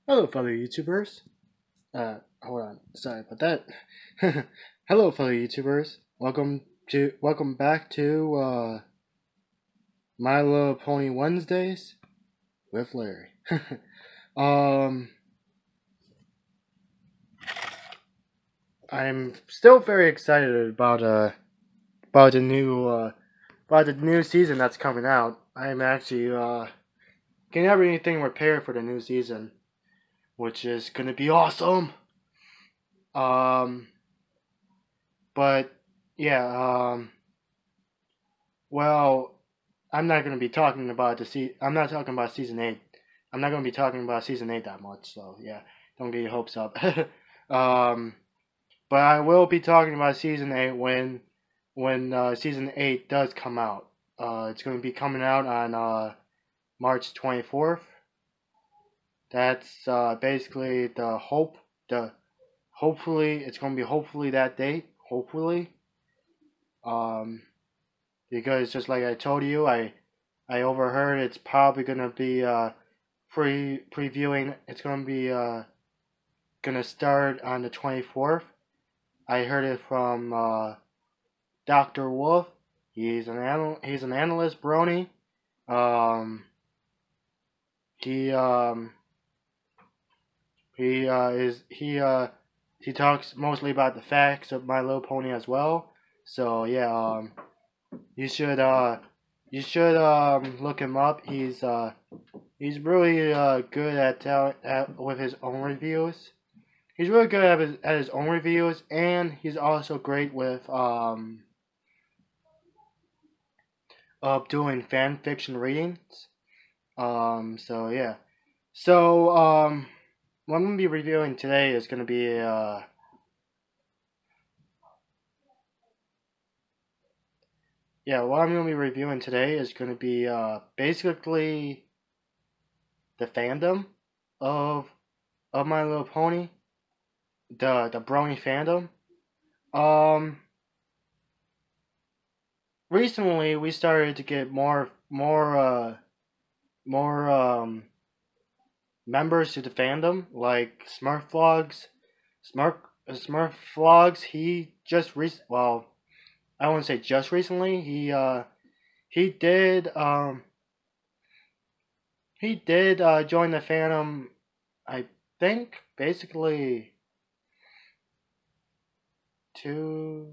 Hello, fellow YouTubers. Hold on. Sorry about that. Hello, fellow YouTubers. Welcome back to My Little Pony Wednesdays with Larry. um, I'm still very excited about the new season that's coming out. I'm actually getting everything prepared for the new season, which is gonna be awesome. Um, but yeah. Well, I'm not going to be talking about I'm not talking about season 8. I'm not going to be talking about season 8 that much. So yeah, don't get your hopes up. um, but I will be talking about season 8 when season 8 does come out. It's going to be coming out on March 24th. That's basically the hope. The hopefully it's going to be hopefully that date. Hopefully. Um, because just like I told you, I overheard it's probably gonna be previewing. It's gonna be gonna start on the 24th. I heard it from Dr. Wolf. He's an analyst, Brony. Um, he um, he talks mostly about the facts of My Little Pony as well. So yeah, you should look him up. He's really good at with his own reviews. He's really good at his own reviews, and he's also great with of doing fan fiction readings. So yeah. So what I'm gonna be reviewing today is gonna be what I'm gonna be reviewing today is gonna be basically the fandom of My Little Pony, the Brony fandom. Um, Recently we started to get more members to the fandom, like Smurf Vlogs. Smurf Vlogs. Well, I wouldn't say just recently. He did join the fandom. I think basically two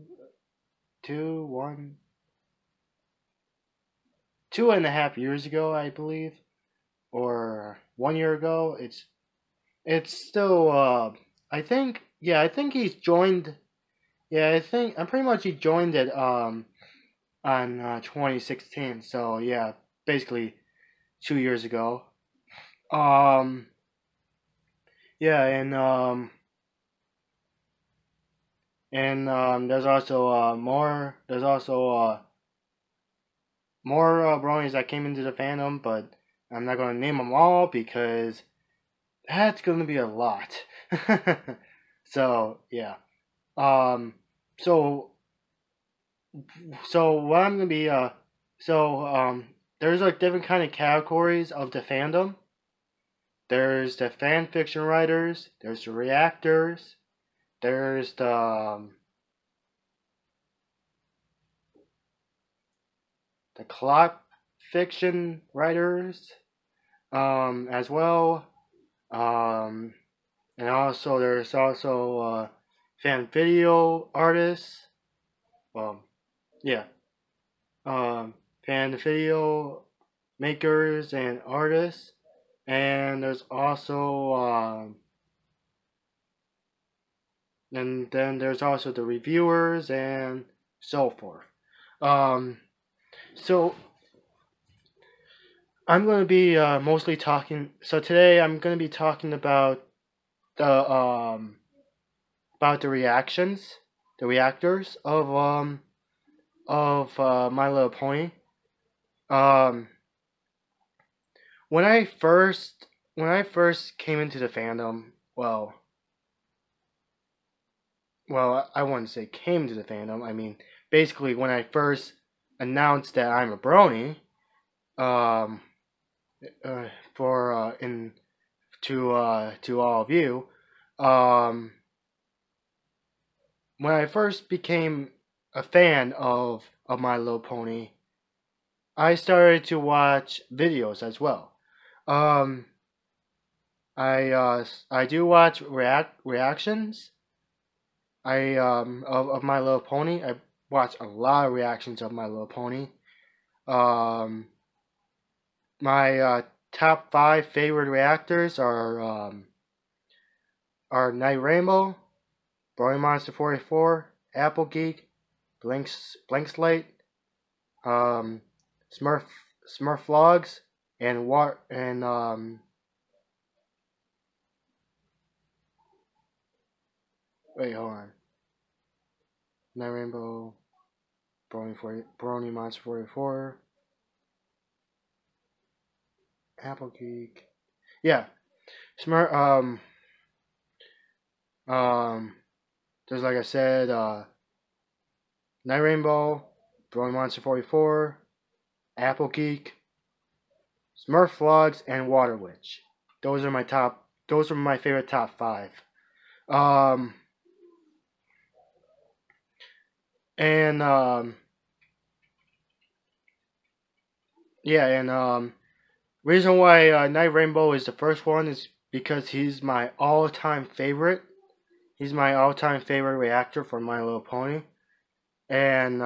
two one 2.5 years ago, I believe, or 1 year ago. It's still I think he's joined. Yeah, I'm pretty much he joined it on 2016. So yeah, basically 2 years ago. Um yeah, and there's also more bronies that came into the fandom, but I'm not gonna name them all because that's gonna be a lot. So yeah. Um. So what I'm gonna be there's like different kind of categories of the fandom. There's the fan fiction writers. There's the reactors. There's the clock fiction writers. As well. Um, and also there's also fan video artists. Um, yeah. Fan video makers and artists. And there's also and then there's also the reviewers and so forth. Um, so I'm going to be mostly talking. So today I'm going to be talking the about the reactors of My Little Pony. Um, when I first came into the fandom, I wouldn't say came to the fandom. I mean, basically when I first announced that I'm a brony, um, for in to all of you. Um, when I first became a fan of My Little Pony, I started to watch videos as well. Um, I do watch reactions. Of My Little Pony. I watch a lot of reactions of My Little Pony. Um, my top 5 favorite reactors are Night Rainbow, Brony Monster 44, Apple Geek, Blank Slate, um, Smurf Smurf Vlogs, and wait, hold on. Night Rainbow, Brony Monster 44, Apple Geek. Yeah, Smurf. Um, just like I said, Night Rainbow, Brony Monster 44, Apple Geek, Smurf Vlogs, and Water Witch. Those are my top. Those are my favorite top 5. Um, and yeah, and reason why Night Rainbow is the first one is because he's my all-time favorite. He's my all-time favorite reactor for My Little Pony, and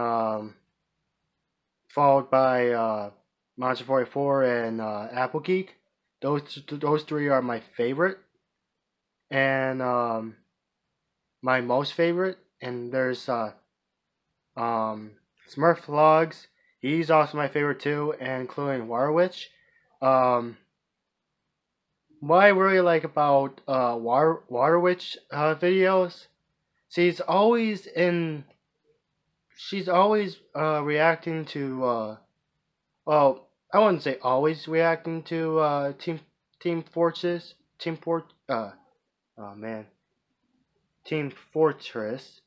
followed by Monster 44 and Apple Geek. Those 3 are my favorite, and my most favorite. And there's Smurf Vlogs. He's also my favorite too, and including Water Witch. What I really like about Water Witch videos, she's always reacting to well, I wouldn't say always reacting to Team Fortress, oh man, Team Fortress,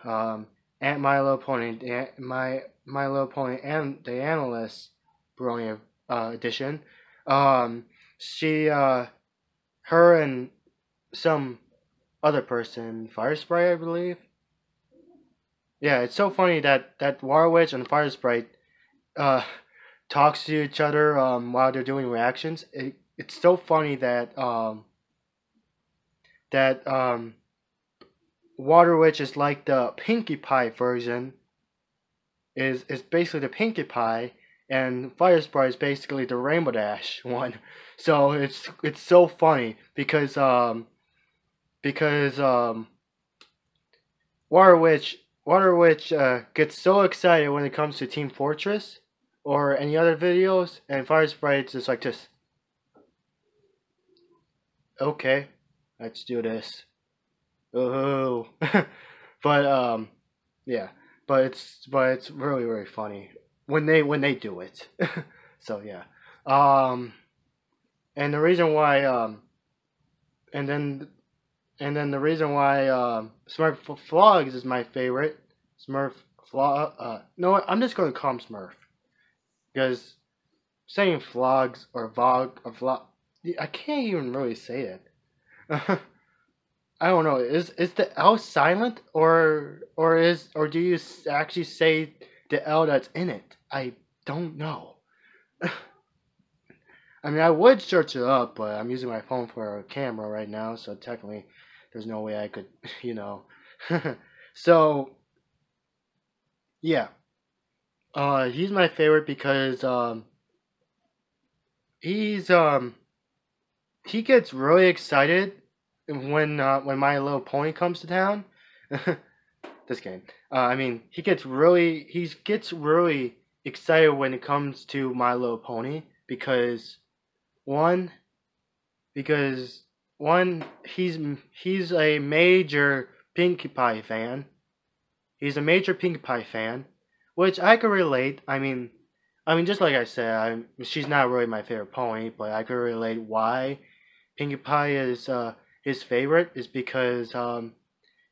and My Little Pony, My Little Pony, and the Analyst Brony edition. She, her and some other person, Fire Sprite, I believe. Yeah, it's so funny that Water Witch and Fire Sprite talks to each other while they're doing reactions. It's so funny that Water Witch is like the Pinkie Pie version. Is basically the Pinkie Pie, and Fire Sprite is basically the Rainbow Dash one. So it's so funny because Water Witch gets so excited when it comes to Team Fortress or any other videos, and Fire Sprite's just like this. Okay, let's do this. Oh, but yeah, but it's really funny when they do it. So yeah, and the reason why and then the reason why Smurf Vlogs is my favorite. Smurf Vlog. No, I'm just gonna call him Smurf because saying vlogs or vlog, I can't even really say it. I don't know. Is the L silent or do you actually say the L that's in it? I don't know. I mean, I would search it up, but I'm using my phone for a camera right now, so technically, there's no way I could, you know. So yeah, he's my favorite because he's he gets really excited when My Little Pony comes to town. Just kidding. I mean, he gets really excited when it comes to My Little Pony because one because one he's a major Pinkie Pie fan. He's a major Pinkie Pie fan, which I could relate. I mean, just like I said, she's not really my favorite pony, but I could relate why Pinkie Pie is his favorite is because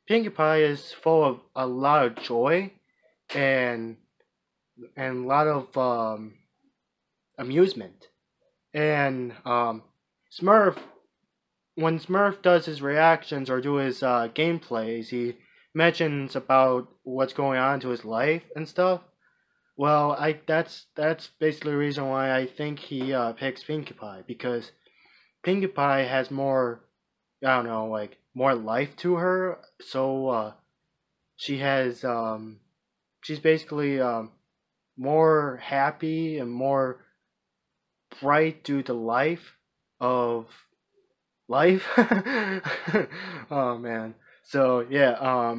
Pinkie Pie is full of a lot of joy and a lot of amusement. And Smurf, when Smurf does his reactions or do his gameplays, he mentions about what's going on to his life and stuff. Well, that's basically the reason why I think he picks Pinkie Pie, because Pinkie Pie has more, I don't know, like more life to her. So she has she's basically more happy and more bright due to of life. Oh man. So yeah,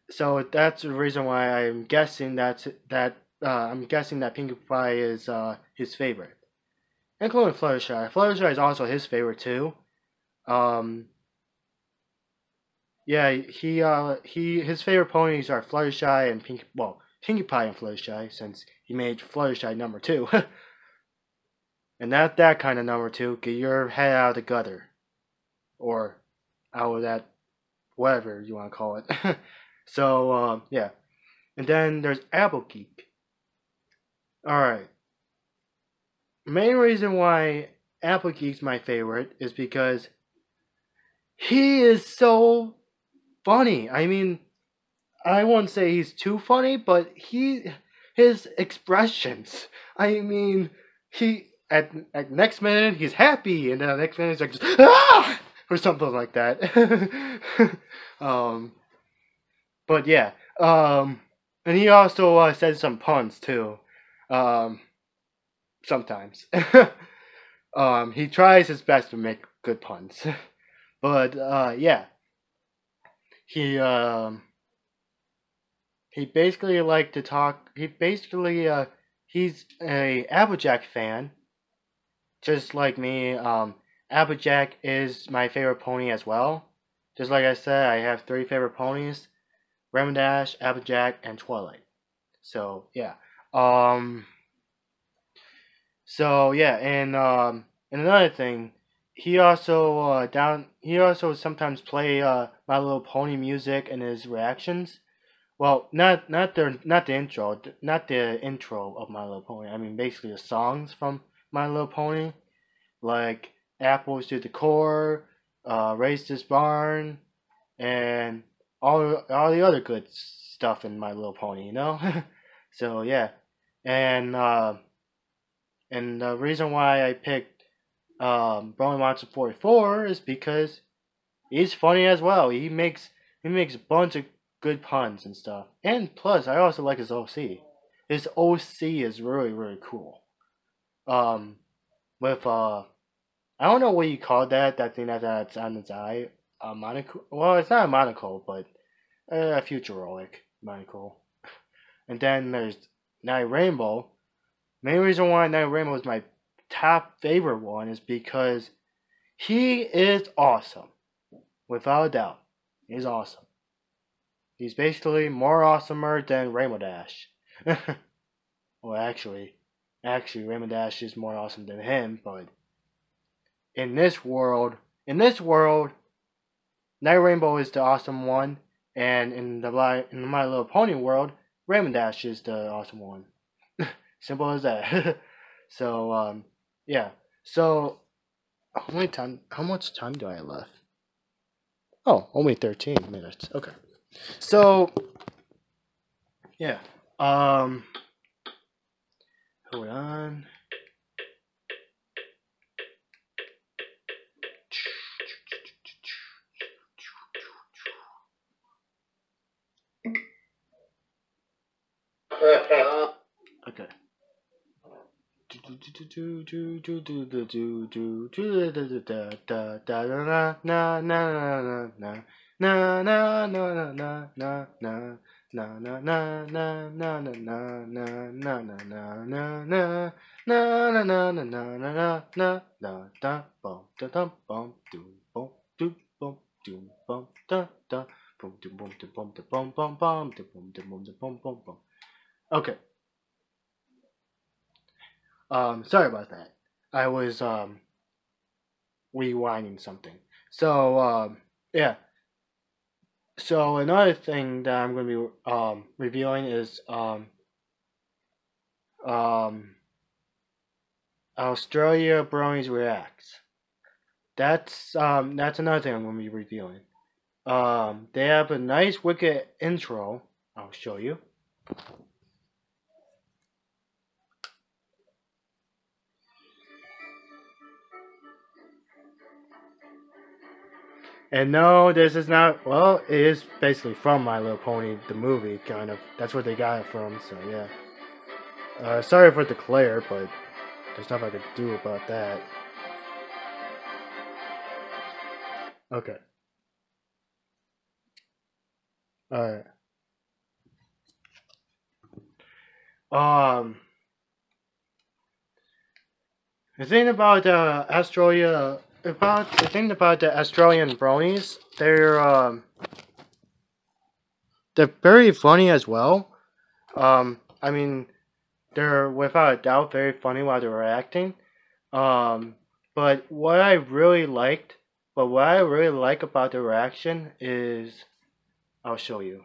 so that's the reason why I'm guessing that Pinkie Pie is his favorite, including Fluttershy. Fluttershy is also his favorite too. Um, yeah, he his favorite ponies are Fluttershy and Pinkie Pie and Fluttershy, since he made Fluttershy number two. And not that kind of number two. Get your head out of the gutter, or out of that, whatever you want to call it. So yeah, and then there's Apple Geek. All right, main reason why Apple Geek's my favorite is because he is so funny. I mean, I won't say he's too funny, but his expressions. I mean, he at next minute he's happy, and then the next minute he's like just, ah! Or something like that. um, but yeah, and he also says some puns too. Sometimes. He tries his best to make good puns, but yeah, he he basically like to talk. He basically he's a Applejack fan, just like me. Applejack is my favorite pony as well. Just like I said, I have 3 favorite ponies: Rainbow Dash, Applejack, and Twilight. So yeah. Um. So yeah, and another thing, he also sometimes play My Little Pony music in his reactions. Well, not the intro of My Little Pony. I mean basically the songs from My Little Pony, like Apples to the Core, Raise This Barn, and all the other good stuff in My Little Pony, you know. So yeah, and and the reason why I picked Brony Monster 44 is because he's funny as well. He makes a bunch of good puns and stuff. And plus, I also like his OC. His OC is really cool. Um, with I don't know what you call that. That thing that's on his eye. A monocle. Well, it's not a monocle, but a futurologic monocle. And then there's Night Rainbow. Main reason why Night Rainbow is my top favorite one is because he is awesome. Without a doubt. He's awesome. He's basically more awesomer than Rainbow Dash. Well, actually, Rainbow Dash is more awesome than him, but in this world, Night Rainbow is the awesome one, and in the My Little Pony world, Rainbow Dash is the awesome one. Simple as that. So, yeah. So, how much time do I have left? Oh, only 13 minutes. Okay. So, yeah. Hold on. Okay. Okay. Sorry about that. I was rewinding something. So yeah. So another thing that I'm going to be reviewing is um Australia Bronies reacts. That's another thing I'm gonna be reviewing. They have a nice wicked intro. I'll show you. And no, this is not. Well, it is basically from My Little Pony, the movie, kind of. That's where they got it from. So yeah. Sorry for the glare, but there's nothing I could do about that. Okay. Alright. Um, the thing about the thing about the Australian bronies, they're very funny as well. I mean, they're without a doubt very funny while they're acting. Um, but what I really like about their reaction is, I'll show you.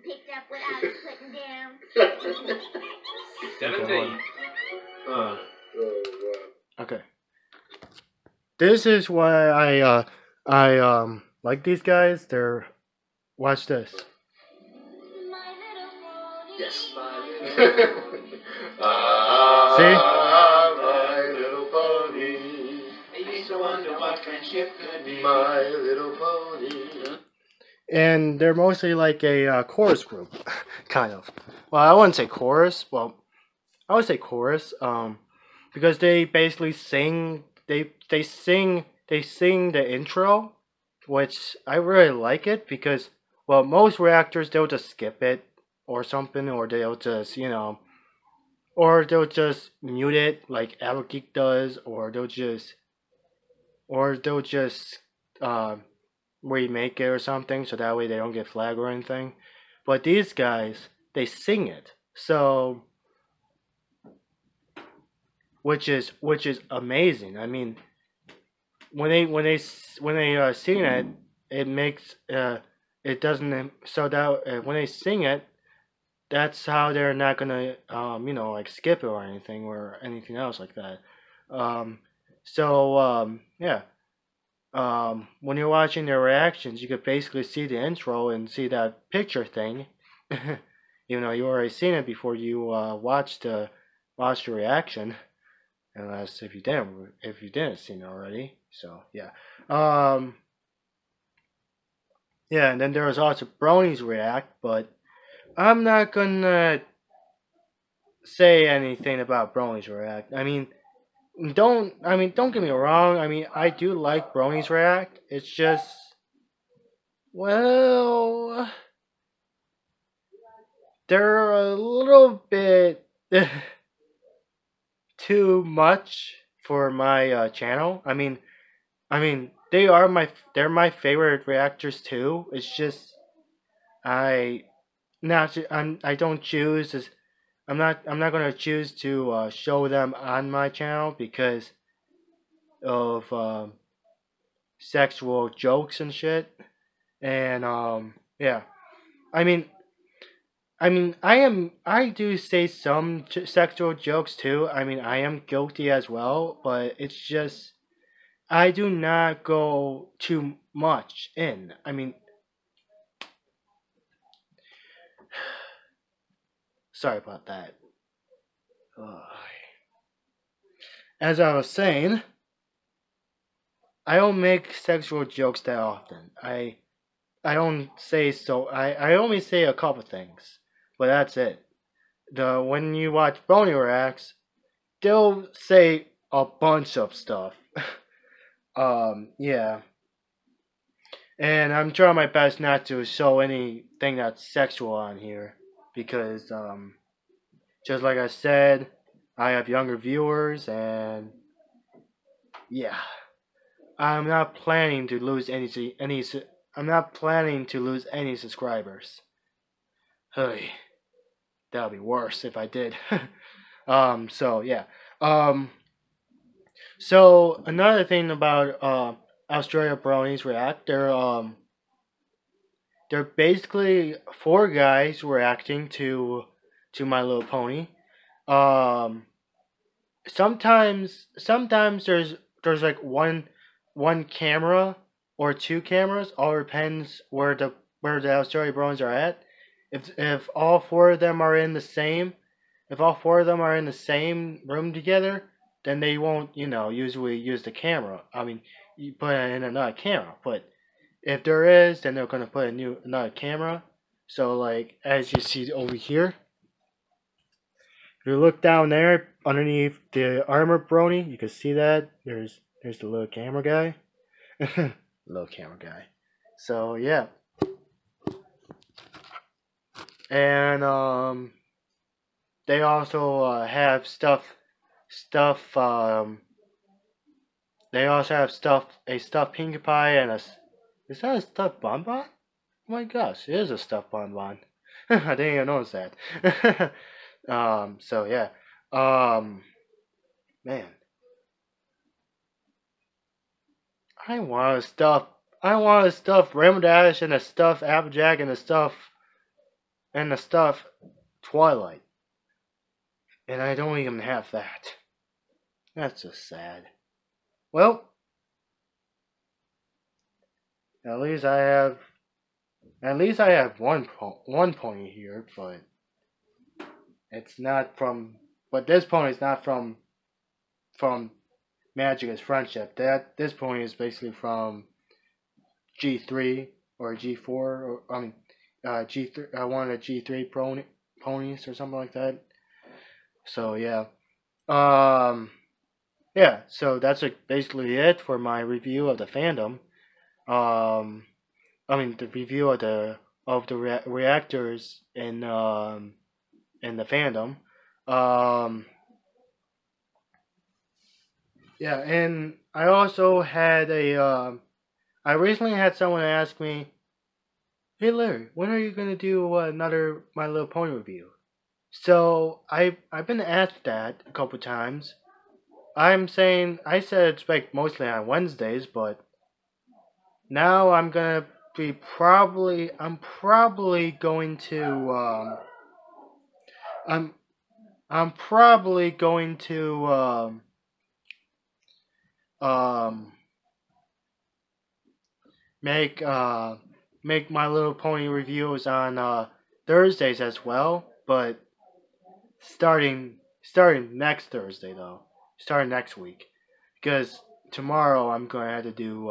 Picked up what I was putting down. 17. Okay. This is why I like these guys. Watch this. Yes. See? My little pony. I used to wonder what friendship could be. My little pony. And they're mostly like a chorus group, kind of. Well, I wouldn't say chorus. Well, I would say chorus. Because they basically sing. They sing the intro, which I really like it because, well, most reactors they'll just skip it or something, or they'll just or they'll just mute it like Geek does, or they'll just remake it or something, so that way they don't get flagged or anything. But these guys, they sing it, so which is amazing. I mean, when they sing it, it makes it doesn't so that when they sing it, that's how they're not gonna like skip it or anything else like that. Yeah. When you're watching their reactions, you could basically see the intro and see that picture thing. You already seen it before you watched the reaction, unless if you didn't see it already. So yeah, yeah, and then there was also Brony's react, but I'm not gonna say anything about Brony's react. Don't get me wrong. I do like Brony's react. It's just, well, they're a little bit too much for my channel. They're my favorite reactors too. It's just I don't choose as I'm not gonna choose to show them on my channel because of sexual jokes and shit. And yeah, I mean, I do say some sexual jokes too. I am guilty as well, but it's just I do not go too much in. Sorry about that. As I was saying, I don't make sexual jokes that often. I don't say so. I only say a couple things, but that's it. When you watch Brony reacts, they'll say a bunch of stuff. Yeah. And I'm trying my best not to show anything that's sexual on here because just like I said, I have younger viewers and yeah. I'm not planning to lose I'm not planning to lose any subscribers. Hey, that would be worse if I did. So yeah. So another thing about Australia Bronies react. They're basically 4 guys reacting to My Little Pony. Um, sometimes there's like one camera or 2 cameras. All depends where the Australia Bronies are at. If all 4 of them are in the same room together, then they won't, usually use the camera. I mean, you put in another camera, but if there is, then they're gonna put another camera. So like as you see over here, if you look down there underneath the armor Brony, you can see that there's the little camera guy, little camera guy. So yeah, and they also have stuff. They also have a stuffed Pinkie Pie and is that a stuffed bonbon? Oh my gosh, it is a stuffed bonbon. I didn't even notice that. So yeah. Man. I want a stuffed Rainbow Dash and a stuffed Applejack and a stuffed Twilight. And I don't even have that. That's just sad. Well, at least I have one pony here, but it's not from. But this pony is not from Magic is Friendship. This pony is basically from G3 or G4 or G3. One of the G3 ponies or something like that. So yeah, yeah. So that's basically it for my review of the fandom. The review of the reactors in the fandom. Yeah, and I also had I recently had someone ask me, "Hey Larry, when are you gonna do another My Little Pony review?" So I've been asked that a couple times. I said it's like mostly on Wednesdays, but now I'm probably going to I'm probably going to make My Little Pony reviews on Thursdays as well, but starting next Thursday though. Starting next week. Because tomorrow I'm gonna have to do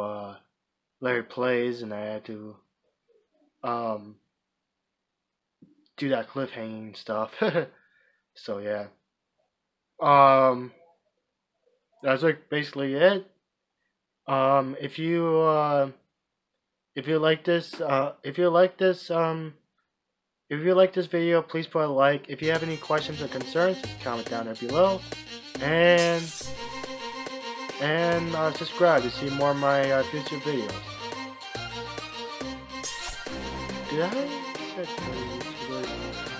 Larry Plays and I had to do that cliffhanging stuff. So yeah. That's like basically it. If you like this video, please put a like. If you have any questions or concerns, comment down there below. And subscribe to see more of my future videos. Did I set YouTubers?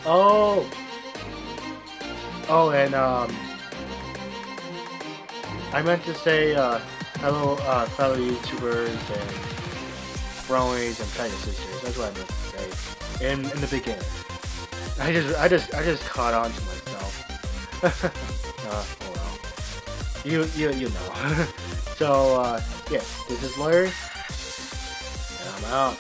Oh, and I meant to say hello, fellow YouTubers and Bronies and Tiger Sisters. That's what I meant to say in the beginning. I just caught on to myself. Oh well. You know. So yeah, this is Larry, and I'm out.